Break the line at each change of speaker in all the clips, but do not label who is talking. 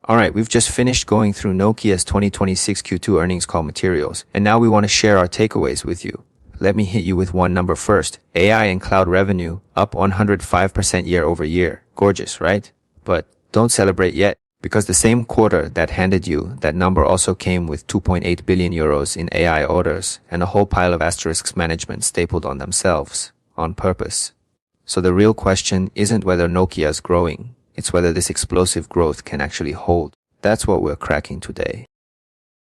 Alright, we've just finished going through Nokia's 2026 Q2 earnings call materials, and now we want to share our takeaways with you. Let me hit you with one number first. AI and cloud revenue up 105% year over year. Gorgeous, right? But don't celebrate yet, because the same quarter that handed you that number also came with 2.8 billion euros in AI orders and a whole pile of asterisks management stapled on themselves, on purpose. So the real question isn't whether Nokia is growing. It's whether this explosive growth can actually hold. That's what we're cracking today.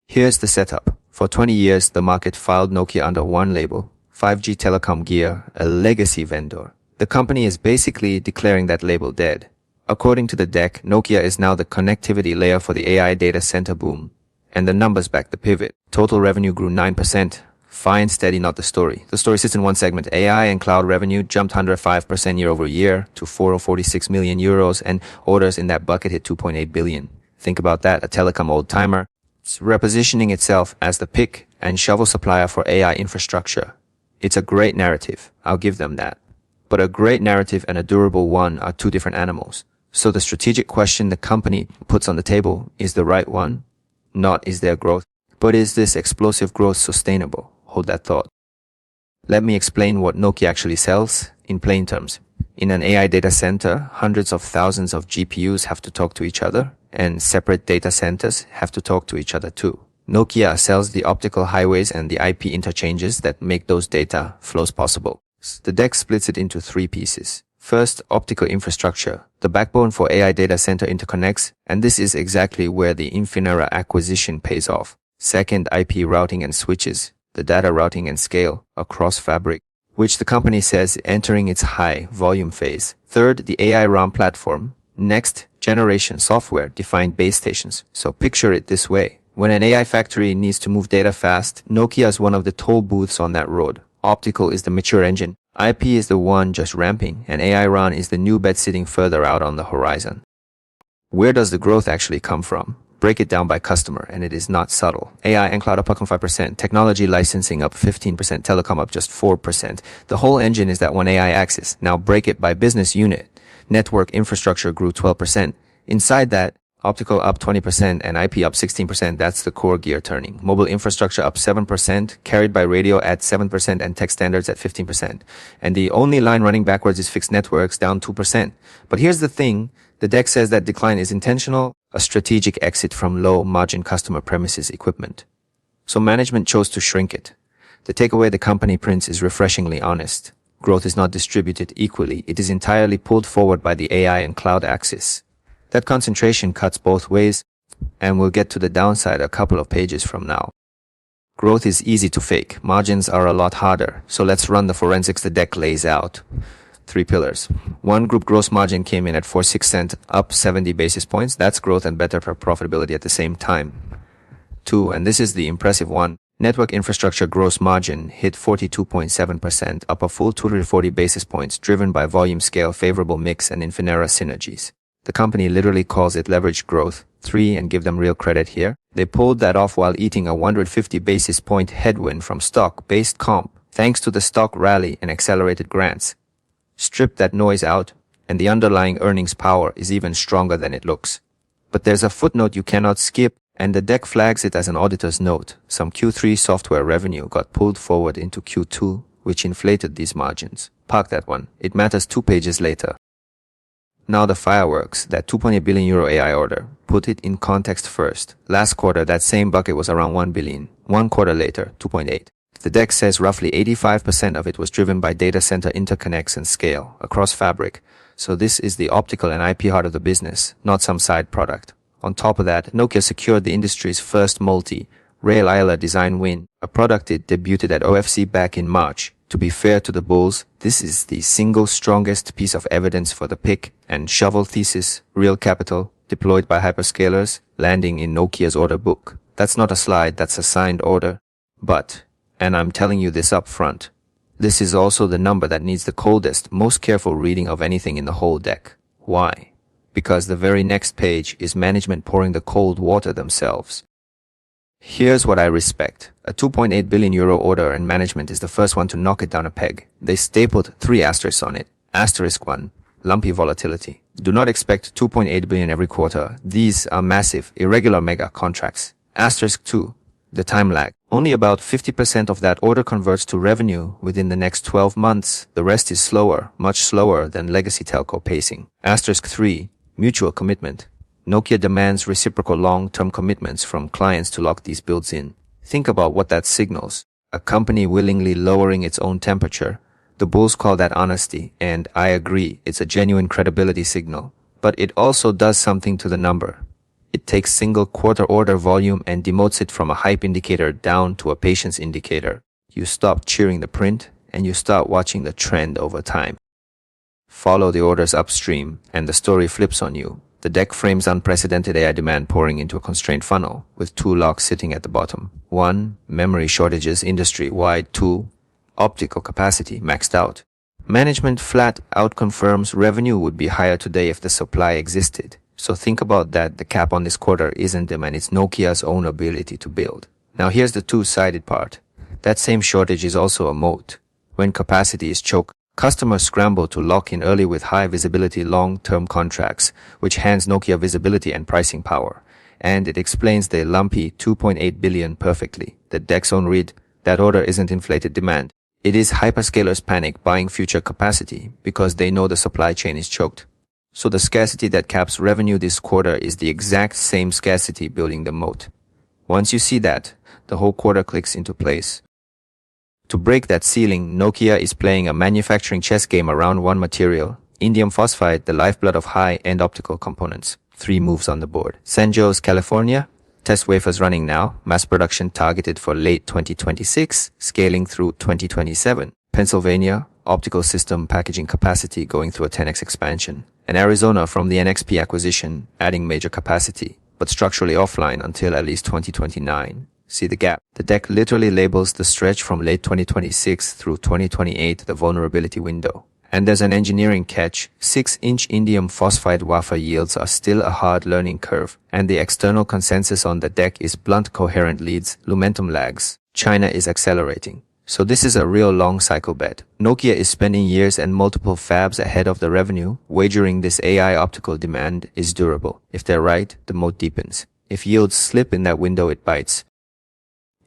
Here's the setup. For 20 years, the market filed Nokia under one label, 5G telecom gear, a legacy vendor. The company is basically declaring that label dead. According to the deck, Nokia is now the connectivity layer for the AI data center boom. And the numbers back the pivot. Total revenue grew 9%. Fine, steady, not the story. The story sits in one segment. AI and cloud revenue jumped 105% year over year to 446 million euros, and orders in that bucket hit 2.8 billion. Think about that, a telecom old-timer. It's repositioning itself as the pick and shovel supplier for AI infrastructure. It's a great narrative, I'll give them that. But a great narrative and a durable one are two different animals. So the strategic question the company puts on the table is the right one. Not is there growth, but is this explosive growth sustainable? Hold that thought. Let me explain what Nokia actually sells in plain terms. In an AI data center, hundreds of thousands of GPUs have to talk to each other, and separate data centers have to talk to each other too. Nokia sells the optical highways and the IP interchanges that make those data flows possible. The deck splits it into three pieces. First, optical infrastructure, the backbone for AI data center interconnects, and this is exactly where the Infinera acquisition pays off. Second, IP routing and switches, the data routing and scale across fabric, which the company says entering its high volume phase. Third, the AI RAM platform. Next, generation software-defined base stations. So picture it this way. When an AI factory needs to move data fast, Nokia is one of the toll booths on that road. Optical is the mature engine. IP is the one just ramping, and AI RAM is the new bed sitting further out on the horizon. Where does the growth actually come from? Break it down by customer, and it is not subtle. AI and cloud up 5%, technology licensing up 15%, telecom up just 4%. The whole engine is that one AI axis. Now break it by business unit. Network infrastructure grew 12%. Inside that, optical up 20% and IP up 16%. That's the core gear turning. Mobile infrastructure up 7%, carried by radio at 7% and tech standards at 15%. And the only line running backwards is fixed networks, down 2%. But here's the thing. The deck says that decline is intentional, a strategic exit from low-margin customer premises equipment. So management chose to shrink it. The takeaway the company prints is refreshingly honest. Growth is not distributed equally. It is entirely pulled forward by the AI and cloud axis. That concentration cuts both ways, and we'll get to the downside a couple of pages from now. Growth is easy to fake. Margins are a lot harder. So let's run the forensics the deck lays out. Three pillars. One, group gross margin came in at 46%, up 70 basis points. That's growth and better profitability at the same time. Two, and this is the impressive one, network infrastructure gross margin hit 42.7%, up a full 240 basis points, driven by volume scale, favorable mix, and Infinera synergies. The company literally calls it leveraged growth. Three, and give them real credit here, they pulled that off while eating a 150 basis point headwind from stock-based comp, thanks to the stock rally and accelerated grants. Strip that noise out, and the underlying earnings power is even stronger than it looks. But there's a footnote you cannot skip, and the deck flags it as an auditor's note. Some Q3 software revenue got pulled forward into Q2, which inflated these margins. Park that one. It matters 2 pages later. Now the fireworks, that 2.8 billion euro AI order. Put it in context first. Last quarter, that same bucket was around 1 billion. 1 quarter later, 2.8. The deck says roughly 85% of it was driven by data center interconnects and scale across fabric. So this is the optical and IP heart of the business, not some side product. On top of that, Nokia secured the industry's first multi-rail ILA design win, a product it debuted at OFC back in March. To be fair to the bulls, this is the single strongest piece of evidence for the pick and shovel thesis, real capital, deployed by hyperscalers, landing in Nokia's order book. That's not a slide, that's a signed order. But, and I'm telling you this up front, this is also the number that needs the coldest, most careful reading of anything in the whole deck. Why? Because the very next page is management pouring the cold water themselves. Here's what I respect. A 2.8 billion euro order, and management is the first one to knock it down a peg. They stapled 3 asterisks on it. Asterisk 1, lumpy volatility. Do not expect 2.8 billion every quarter. These are massive, irregular mega contracts. Asterisk 2. The time lag. Only about 50% of that order converts to revenue within the next 12 months. The rest is slower, much slower than legacy telco pacing. Asterisk 3. Mutual commitment. Nokia demands reciprocal long-term commitments from clients to lock these builds in. Think about what that signals. A company willingly lowering its own temperature. The bulls call that honesty, and I agree, it's a genuine credibility signal. But it also does something to the number. It takes single quarter order volume and demotes it from a hype indicator down to a patience indicator. You stop cheering the print and you start watching the trend over time. Follow the orders upstream and the story flips on you. The deck frames unprecedented AI demand pouring into a constrained funnel with two locks sitting at the bottom. 1. Memory shortages industry-wide. 2. Optical capacity maxed out. Management flat out confirms revenue would be higher today if the supply existed. So think about that. The cap on this quarter isn't them and it's Nokia's own ability to build. Now here's the two-sided part. That same shortage is also a moat. When capacity is choked, customers scramble to lock in early with high visibility long-term contracts, which hands Nokia visibility and pricing power. And it explains the lumpy 2.8 billion perfectly. The deck's own read, that order isn't inflated demand. It is hyperscalers panic buying future capacity because they know the supply chain is choked. So the scarcity that caps revenue this quarter is the exact same scarcity building the moat. Once you see that, the whole quarter clicks into place. To break that ceiling, Nokia is playing a manufacturing chess game around one material, indium phosphide, the lifeblood of high-end optical components. 3 moves on the board. San Jose, California. Test wafers running now. Mass production targeted for late 2026, scaling through 2027. Pennsylvania. Optical system packaging capacity going through a 10x expansion. And Arizona from the NXP acquisition, adding major capacity, but structurally offline until at least 2029. See the gap. The deck literally labels the stretch from late 2026 through 2028 the vulnerability window. And there's an engineering catch. 6-inch indium phosphide wafer yields are still a hard learning curve, and the external consensus on the deck is blunt coherent leads, Lumentum lags. China is accelerating. So this is a real long cycle bet. Nokia is spending years and multiple fabs ahead of the revenue, wagering this AI optical demand is durable. If they're right, the moat deepens. If yields slip in that window, it bites.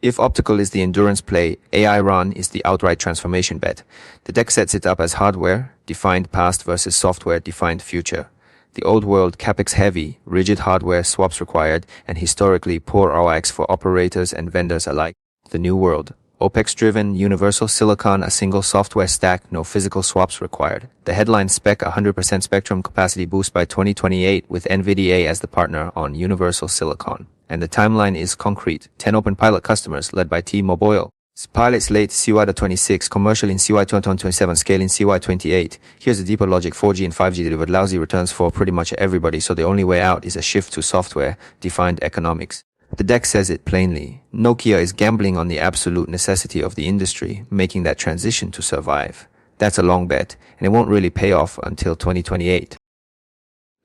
If optical is the endurance play, AI run is the outright transformation bet. The deck sets it up as hardware, defined past versus software, defined future. The old world, capex heavy, rigid hardware, swaps required, and historically poor ROIs for operators and vendors alike. The new world, OPEX-driven, universal silicon, a single software stack, no physical swaps required. The headline spec, 100% spectrum capacity boost by 2028 with NVIDIA as the partner on universal silicon. And the timeline is concrete. 10 open pilot customers led by T-Mobile. Pilots late CY 26, commercial in CY 2027, scale in CY 28. Here's the deeper logic. 4G and 5G delivered lousy returns for pretty much everybody, so the only way out is a shift to software-defined economics. The deck says it plainly. Nokia is gambling on the absolute necessity of the industry, making that transition to survive. That's a long bet, and it won't really pay off until 2028.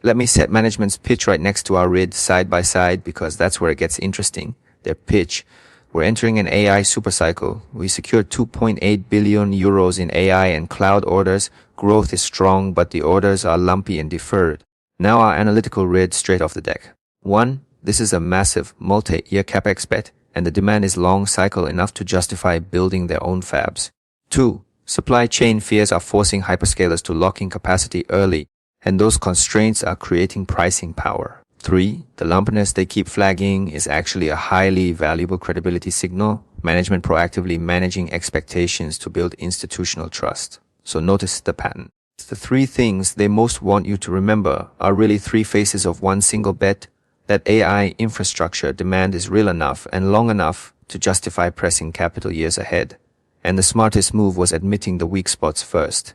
Let me set management's pitch right next to our RID side by side because that's where it gets interesting. Their pitch. We're entering an AI supercycle. We secured 2.8 billion euros in AI and cloud orders. Growth is strong, but the orders are lumpy and deferred. Now our analytical RID straight off the deck. 1. This is a massive multi-year capex bet, and the demand is long cycle enough to justify building their own fabs. 2. Supply chain fears are forcing hyperscalers to lock in capacity early, and those constraints are creating pricing power. 3. The lumpiness they keep flagging is actually a highly valuable credibility signal, management proactively managing expectations to build institutional trust. So notice the pattern. The 3 things they most want you to remember are really 3 faces of one single bet, that AI infrastructure demand is real enough and long enough to justify pressing capital years ahead. And the smartest move was admitting the weak spots first.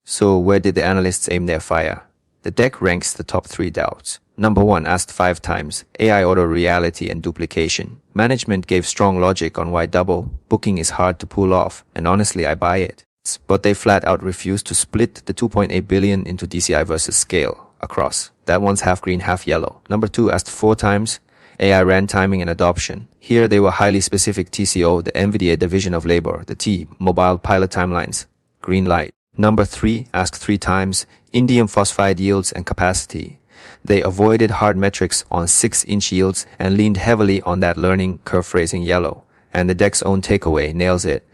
So where did the analysts aim their fire? The deck ranks the top 3 doubts. Number 1, asked 5 times, AI auto reality and duplication. Management gave strong logic on why double booking is hard to pull off, and honestly I buy it. But they flat out refused to split the 2.8 billion into DCI versus scale across. That one's half green, half yellow. Number 2, asked 4 times, AI RAN timing and adoption. Here they were highly specific. TCO, the NVIDIA division of labor, the T-Mobile pilot timelines. Green light. Number 3, ask 3 times, indium phosphide yields and capacity. They avoided hard metrics on 6-inch yields and leaned heavily on that learning curve phrasing yellow. And the deck's own takeaway nails it.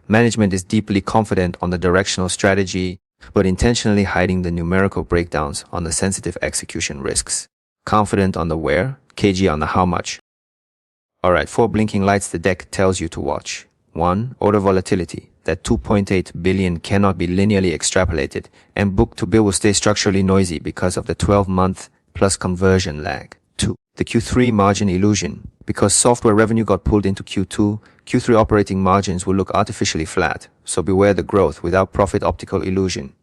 Management is deeply confident on the directional strategy, but intentionally hiding the numerical breakdowns on the sensitive execution risks. Confident on the where, kg on the how much. Alright, 4 blinking lights the deck tells you to watch. 1. Order volatility. That 2.8 billion cannot be linearly extrapolated, and book-to-bill will stay structurally noisy because of the 12-month plus conversion lag. 2. The Q3 margin illusion. Because software revenue got pulled into Q2, Q3 operating margins will look artificially flat, so beware the growth without profit optical illusion.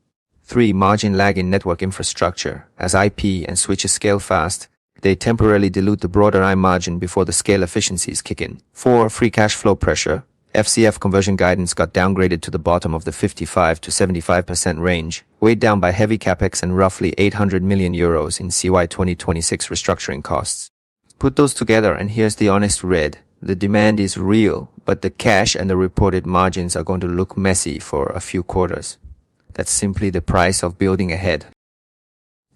3. Margin lag in network infrastructure. As IP and switches scale fast, they temporarily dilute the broader I margin before the scale efficiencies kick in. 4. Free cash flow pressure. FCF conversion guidance got downgraded to the bottom of the 55 to 75% range, weighed down by heavy capex and roughly 800 million euros in CY 2026 restructuring costs. Put those together and here's the honest red. The demand is real, but the cash and the reported margins are going to look messy for a few quarters. That's simply the price of building ahead.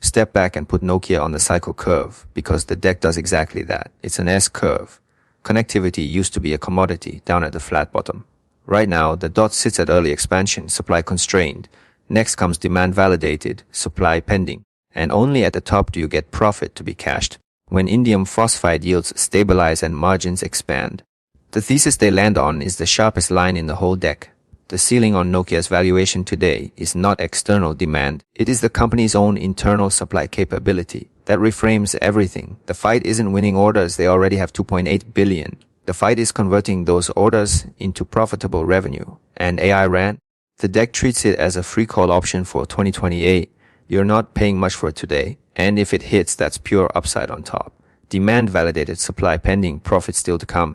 Step back and put Nokia on the cycle curve, because the deck does exactly that. It's an S-curve. Connectivity used to be a commodity down at the flat bottom. Right now, the dot sits at early expansion, supply constrained. Next comes demand validated, supply pending. And only at the top do you get profit to be cashed, when indium phosphide yields stabilize and margins expand. The thesis they land on is the sharpest line in the whole deck. The ceiling on Nokia's valuation today is not external demand. It is the company's own internal supply capability. That reframes everything. The fight isn't winning orders, they already have 2.8 billion. The fight is converting those orders into profitable revenue. And AI ran? The deck treats it as a free call option for 2028. You're not paying much for it today. And if it hits, that's pure upside on top. Demand validated, supply pending, profit still to come.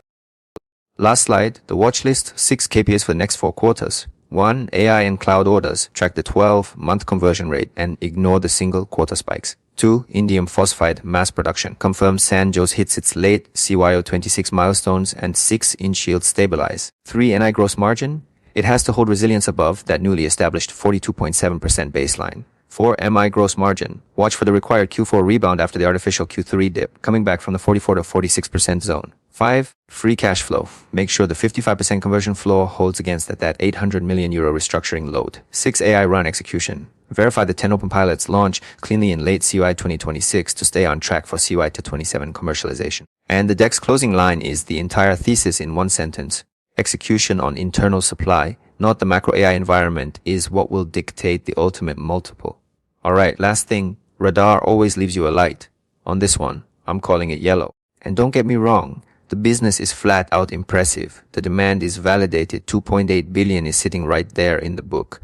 Last slide, the watch list, 6 KPIs for the next 4 quarters. 1. AI and cloud orders. Track the 12-month conversion rate and ignore the single quarter spikes. 2. Indium phosphide mass production. Confirm Sanjos hits its late CYO 26 milestones and 6-inch yields stabilize. 3. NI gross margin. It has to hold resilience above that newly established 42.7% baseline. 4. MI gross margin. Watch for the required Q4 rebound after the artificial Q3 dip, coming back from the 44 to 46% zone. 5. Free cash flow. Make sure the 55% conversion floor holds against that 800 million euro restructuring load. 6. AI run execution. Verify the 10 open pilots launch cleanly in late CY 2026 to stay on track for CY 2027 commercialization. And the deck's closing line is the entire thesis in one sentence. Execution on internal supply, not the macro AI environment, is what will dictate the ultimate multiple. Alright, last thing, radar always leaves you a light. On this one, I'm calling it yellow. And don't get me wrong, the business is flat out impressive. The demand is validated, 2.8 billion is sitting right there in the book.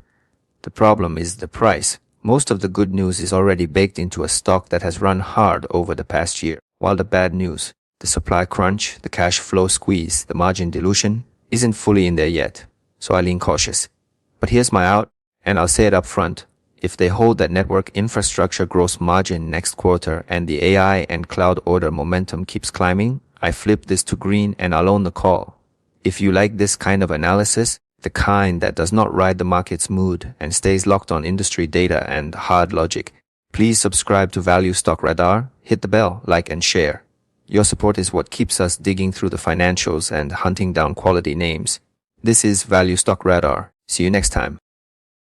The problem is the price. Most of the good news is already baked into a stock that has run hard over the past year. While the bad news, the supply crunch, the cash flow squeeze, the margin dilution, isn't fully in there yet. So I lean cautious. But here's my out, and I'll say it up front. If they hold that network infrastructure gross margin next quarter and the AI and cloud order momentum keeps climbing, I flip this to green and I'll own the call. If you like this kind of analysis, the kind that does not ride the market's mood and stays locked on industry data and hard logic, please subscribe to Value Stock Radar, hit the bell, like and share. Your support is what keeps us digging through the financials and hunting down quality names. This is Value Stock Radar. See you next time.